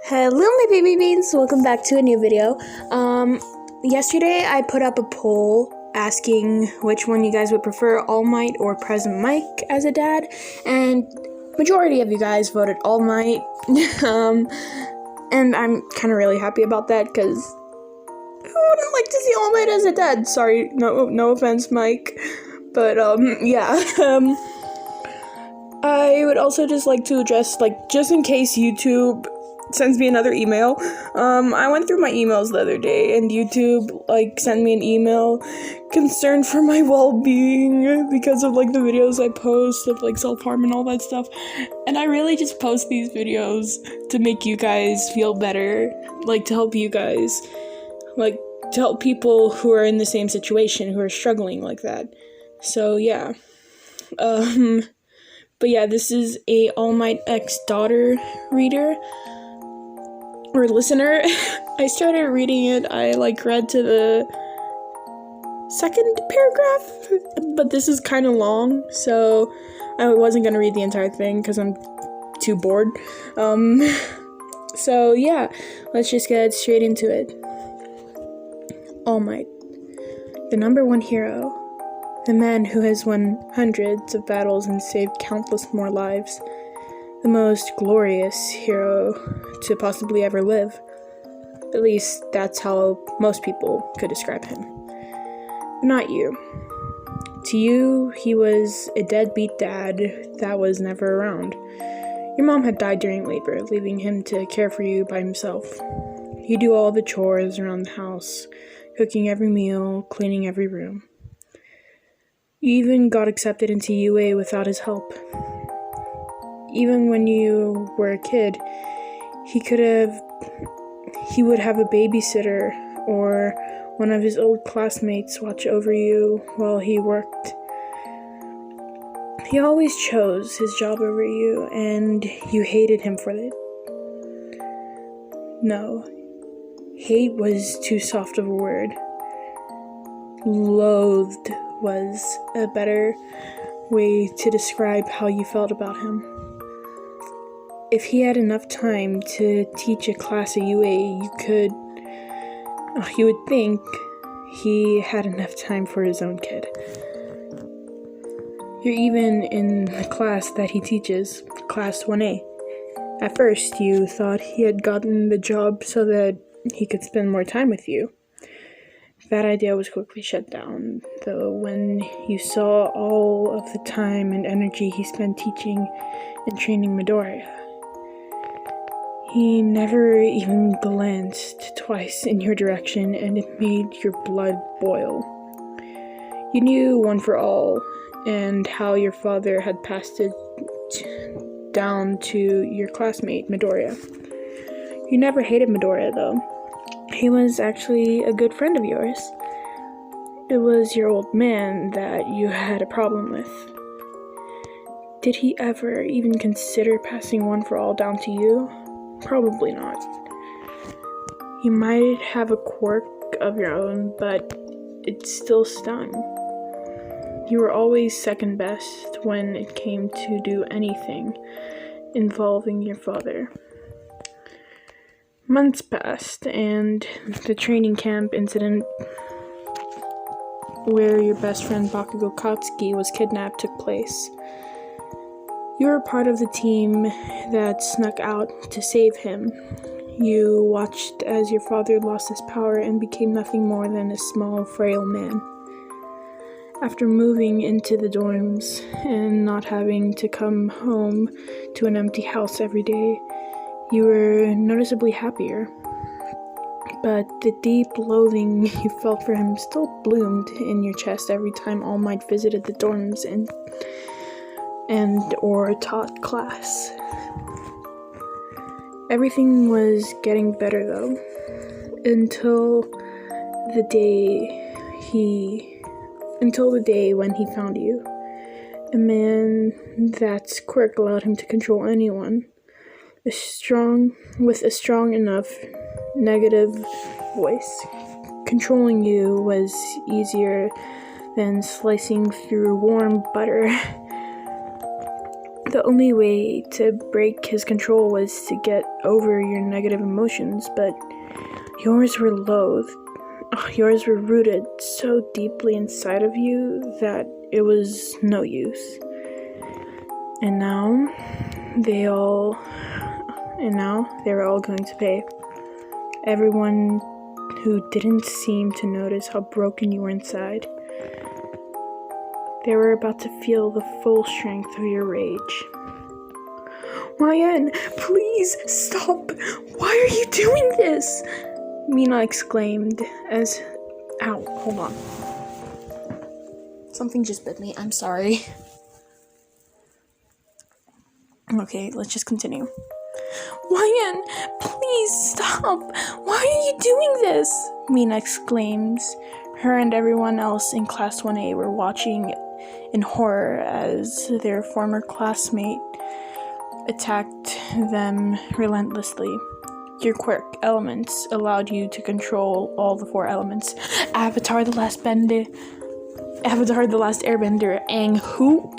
Hello my baby beans, welcome back to a new video. Yesterday I put up a poll asking which one you guys would prefer, All Might or Present Mike as a dad, and majority of you guys voted All Might. And I'm kind of really happy about that, because who wouldn't like to see All Might as a dad? Sorry, no offense Mike, but yeah. I would also just like to address, just in case YouTube sends me another email, I went through my emails the other day, and YouTube, sent me an email concerned for my well-being because of, the videos I post of, self-harm and all that stuff, and I really just post these videos to make you guys feel better, to help you guys, to help people who are in the same situation, who are struggling like that, so, yeah, but yeah, this is a All Might X daughter reader, or listener. I started reading it, I read to the second paragraph, but this is kind of long, so I wasn't gonna read the entire thing because I'm too bored. So yeah, let's just get straight into it. All Might, the number one hero, the man who has won hundreds of battles and saved countless more lives, the most glorious hero to possibly ever live. At least, that's how most people could describe him. But not you. To you, he was a deadbeat dad that was never around. Your mom had died during labor, leaving him to care for you by himself. You do all the chores around the house, cooking every meal, cleaning every room. You even got accepted into UA without his help. Even when you were a kid, he would have a babysitter or one of his old classmates watch over you while he worked. He always chose his job over you, and you hated him for it. No, hate was too soft of a word. Loathed was a better way to describe how you felt about him. If he had enough time to teach a class at UA, you would think he had enough time for his own kid. You're even in the class that he teaches, class 1A. At first, you thought he had gotten the job so that he could spend more time with you. That idea was quickly shut down, though, when you saw all of the time and energy he spent teaching and training Midoriya. He never even glanced twice in your direction, and it made your blood boil. You knew One for All, and how your father had passed it down to your classmate, Midoriya. You never hated Midoriya, though. He was actually a good friend of yours. It was your old man that you had a problem with. Did he ever even consider passing One for All down to you? Probably not. You might have a quirk of your own, but it still stung. You were always second best when it came to do anything involving your father. Months passed, and the training camp incident where your best friend Bakugo Katsuki was kidnapped took place. You were part of the team that snuck out to save him. You watched as your father lost his power and became nothing more than a small, frail man. After moving into the dorms and not having to come home to an empty house every day, you were noticeably happier. But the deep loathing you felt for him still bloomed in your chest every time All Might visited the dorms and or taught class. Everything was getting better, though, until the day when he found you. A man that's quirk allowed him to control anyone. With a strong enough negative voice. Controlling you was easier than slicing through warm butter. The only way to break his control was to get over your negative emotions, but yours were loathed. Yours were rooted so deeply inside of you that it was no use. And now they were all going to pay. Everyone who didn't seem to notice how broken you were inside. They were about to feel the full strength of your rage. Ryan, please stop! Why are you doing this? Mina exclaimed as... Ow, hold on. Something just bit me, I'm sorry. Okay, let's just continue. Ryan, please stop! Why are you doing this? Mina exclaims. Her and everyone else in Class 1A were watching in horror as their former classmate attacked them relentlessly. Your quirk elements allowed you to control all the 4 elements. Avatar the Last Airbender, Aang who?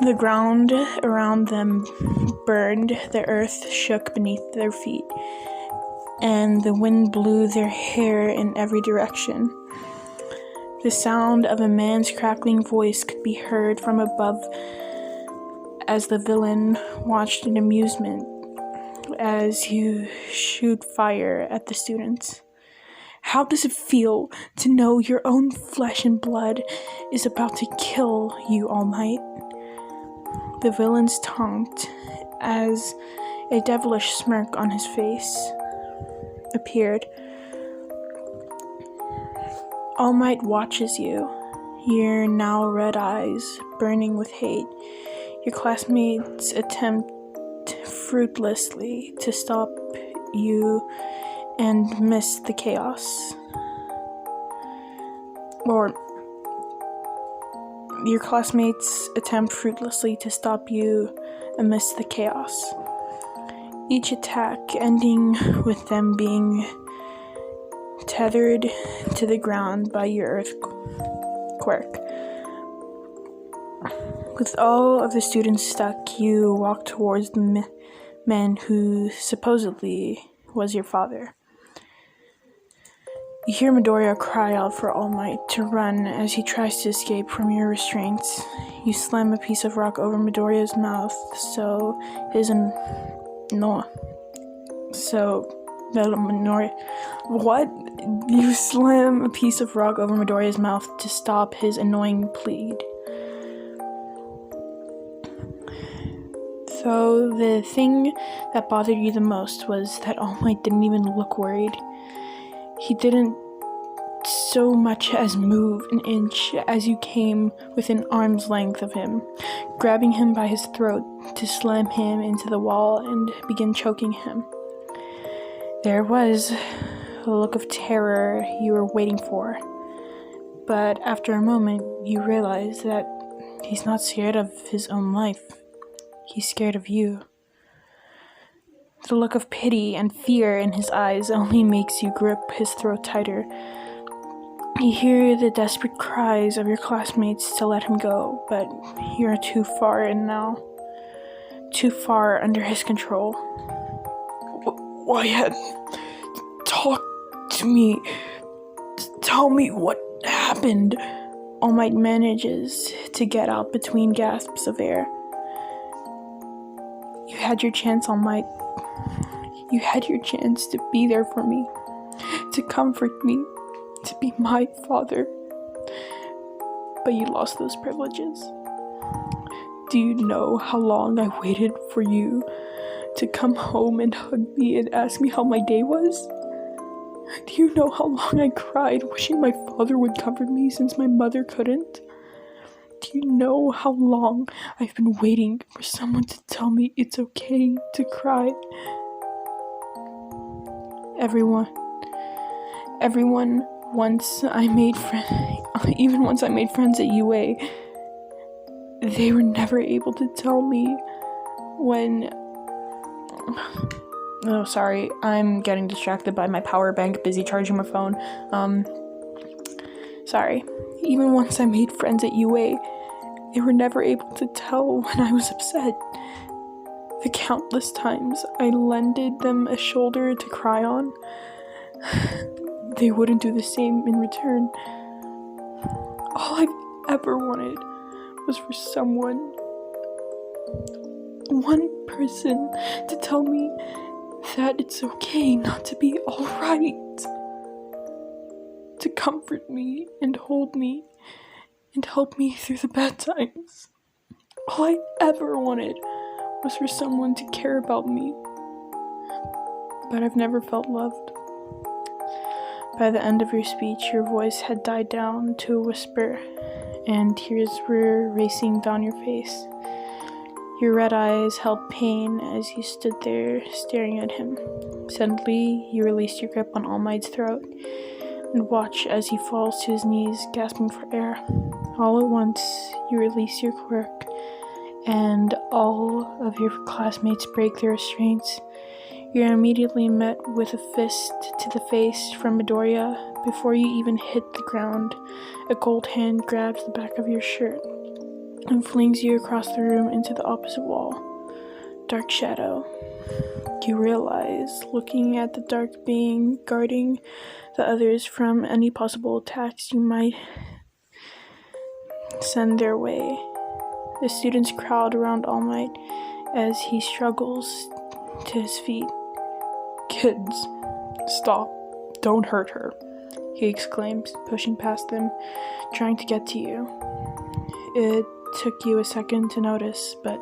The ground around them burned, the earth shook beneath their feet, and the wind blew their hair in every direction. The sound of a man's crackling voice could be heard from above as the villain watched in amusement as you shoot fire at the students. How does it feel to know your own flesh and blood is about to kill you, All Might? The villain's taunt, as a devilish smirk on his face appeared. All Might watches you, your now red eyes burning with hate. Your classmates attempt fruitlessly to stop you and miss the chaos. Your classmates attempt fruitlessly to stop you amidst the chaos. Each attack ending with them being tethered to the ground by your earth quirk. With all of the students stuck, you walk towards the man who supposedly was your father. You hear Midoriya cry out for All Might to run as he tries to escape from your restraints. You slam a piece of rock over Midoriya's mouth You slam a piece of rock over Midoriya's mouth to stop his annoying plead. So the thing that bothered you the most was that All Might didn't even look worried. He didn't so much as move an inch as you came within arm's length of him, grabbing him by his throat to slam him into the wall and begin choking him. There was a look of terror you were waiting for, but after a moment you realized that he's not scared of his own life. He's scared of you. The look of pity and fear in his eyes only makes you grip his throat tighter. You hear the desperate cries of your classmates to let him go, but you're too far in now. Too far under his control. Wyatt, talk to me. Tell me what happened. All Might manages to get out between gasps of air. You had your chance, All Might. You had your chance to be there for me, to comfort me, to be my father. But you lost those privileges. Do you know how long I waited for you to come home and hug me and ask me how my day was? Do you know how long I cried wishing my father would comfort me since my mother couldn't? Do you know how long I've been waiting for someone to tell me it's okay to cry? Everyone, once I made friends at UA, they were never able to tell me when... Oh, sorry, I'm getting distracted by my power bank, busy charging my phone. Sorry. Even once I made friends at UA, they were never able to tell when I was upset. The countless times I lended them a shoulder to cry on, they wouldn't do the same in return. All I've ever wanted was for someone, one person, to tell me that it's okay not to be alright. To comfort me and hold me and help me through the bad times. All I ever wanted was for someone to care about me. But I've never felt loved. By the end of your speech, your voice had died down to a whisper, and tears were racing down your face. Your red eyes held pain as you stood there staring at him. Suddenly, you released your grip on All Might's throat and watch as he falls to his knees, gasping for air. All at once, you release your quirk, and all of your classmates break their restraints. You're immediately met with a fist to the face from Midoriya. Before you even hit the ground, a cold hand grabs the back of your shirt and flings you across the room into the opposite wall. Dark shadow. You realize, looking at the dark being guarding the others from any possible attacks you might send their way. The students crowd around All Might as he struggles to his feet. "Kids, stop. Don't hurt her," he exclaims, pushing past them, trying to get to you. It took you a second to notice, but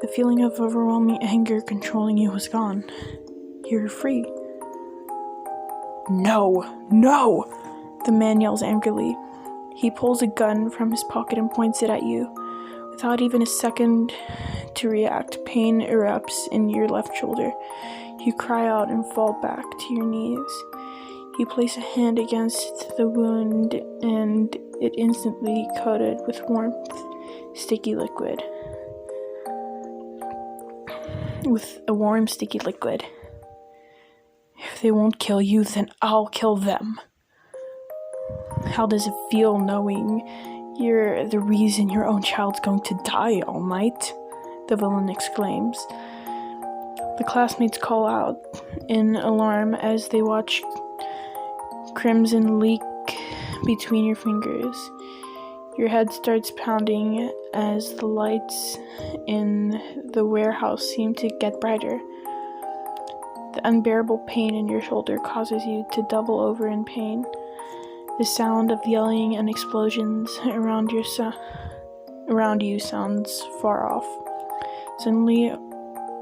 the feeling of overwhelming anger controlling you was gone. You were free. No! No! The man yells angrily. He pulls a gun from his pocket and points it at you. Without even a second to react, pain erupts in your left shoulder. You cry out and fall back to your knees. You place a hand against the wound, and it instantly coated with warmth, sticky liquid. With a warm, sticky liquid. If they won't kill you, then I'll kill them. How does it feel knowing you're the reason your own child's going to die, All Might? The villain exclaims. The classmates call out in alarm as they watch crimson leak between your fingers. Your head starts pounding as the lights in the warehouse seem to get brighter. The unbearable pain in your shoulder causes you to double over in pain. The sound of yelling and explosions around you sounds far off. Suddenly, a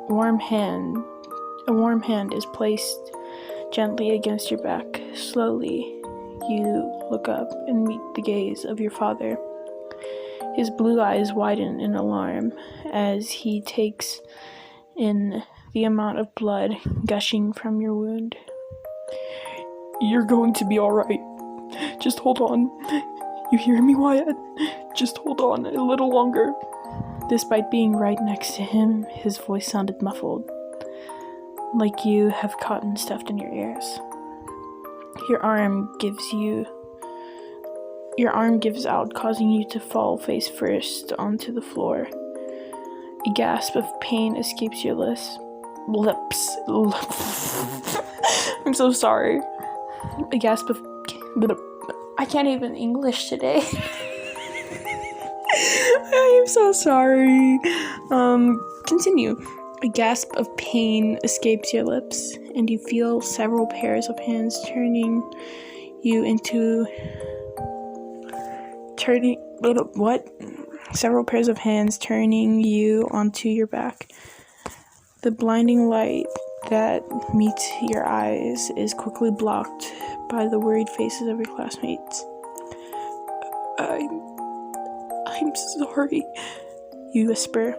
warm hand is placed gently against your back. Slowly, you look up and meet the gaze of your father. His blue eyes widen in alarm as he takes in the amount of blood gushing from your wound. "You're going to be alright. Just hold on. You hear me, Wyatt? Just hold on a little longer." Despite being right next to him, his voice sounded muffled, like you have cotton stuffed in your ears. Your arm gives out, causing you to fall face first onto the floor. A gasp of pain escapes your lips. I'm so sorry. A gasp of... I can't even English today. I am so sorry. Continue. A gasp of pain escapes your lips, and you feel several pairs of hands turning you onto your back. The blinding light that meets your eyes is quickly blocked by the worried faces of your classmates. I'm sorry, you whisper.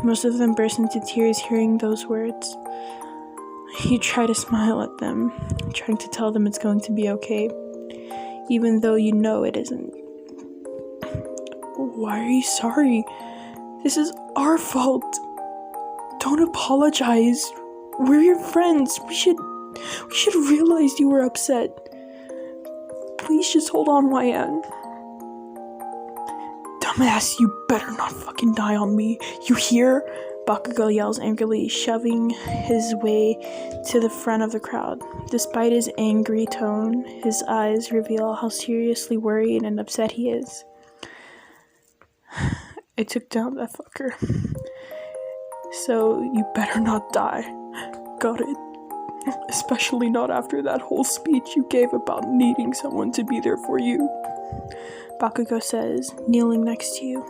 Most of them burst into tears hearing those words. You try to smile at them, trying to tell them it's going to be okay, even though you know it isn't. Why are you sorry? This is our fault. Don't apologize. We're your friends. We should realize you were upset. Please just hold on, YN. Dumbass, you better not fucking die on me. You hear? Bakugo yells angrily, shoving his way to the front of the crowd. Despite his angry tone, his eyes reveal how seriously worried and upset he is. I took down that fucker. So you better not die. Got it? Especially not after that whole speech you gave about needing someone to be there for you. Bakugo says, kneeling next to you.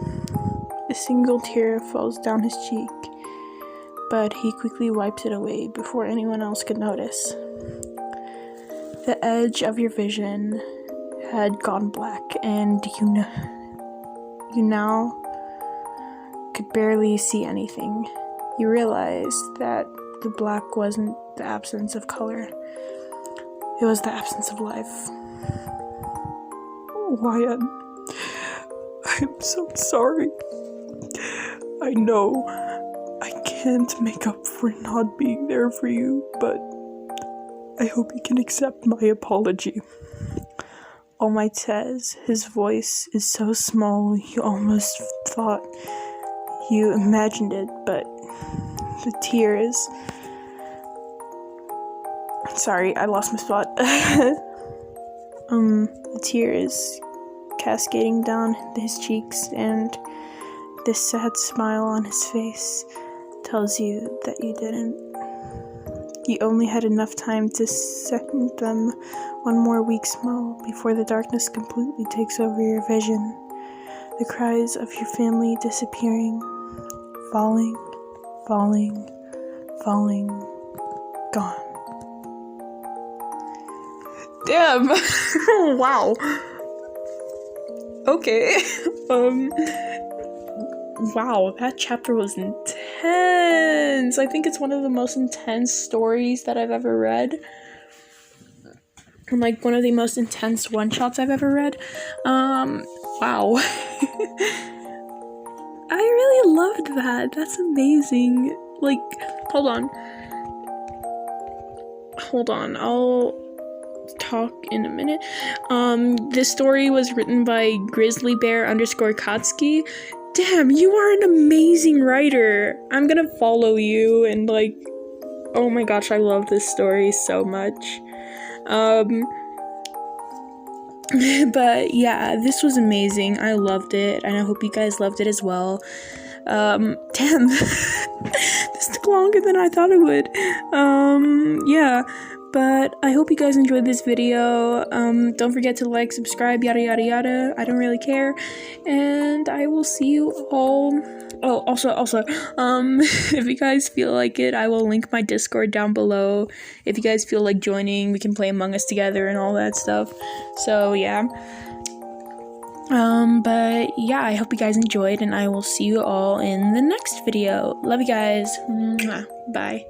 A single tear falls down his cheek, but he quickly wipes it away before anyone else could notice. The edge of your vision had gone black, and you now could barely see anything. You realized that the black wasn't the absence of color. It was the absence of life. Wyatt, I'm so sorry. I know I can't make up for not being there for you, but I hope you can accept my apology. All Might says, his voice is so small you almost thought you imagined it, but the tears... Sorry, I lost my spot. The tears cascading down his cheeks, and this sad smile on his face tells you that you didn't. You only had enough time to send them one more weak smile before the darkness completely takes over your vision. The cries of your family disappearing, falling, gone. Damn! Wow. Okay. Wow, that chapter was intense. I think it's one of the most intense stories that I've ever read. And like one of the most intense one-shots I've ever read. Wow. I really loved that. That's amazing. Like, hold on. I'll talk in a minute. This story was written by grizzlybear_Katsuki. Damn, you are an amazing writer. I'm gonna follow you and like, oh my gosh, I love this story so much. But yeah, this was amazing. I loved it, and I hope you guys loved it as well. Damn, this took longer than I thought it would. Yeah, but I hope you guys enjoyed this video. Don't forget to like, subscribe, yada yada yada. I don't really care, and I will see you all. Oh, also, if you guys feel like it, I will link my Discord down below. If you guys feel like joining, we can play Among Us together and all that stuff. So yeah. But yeah, I hope you guys enjoyed, and I will see you all in the next video. Love you guys. Mwah. Bye.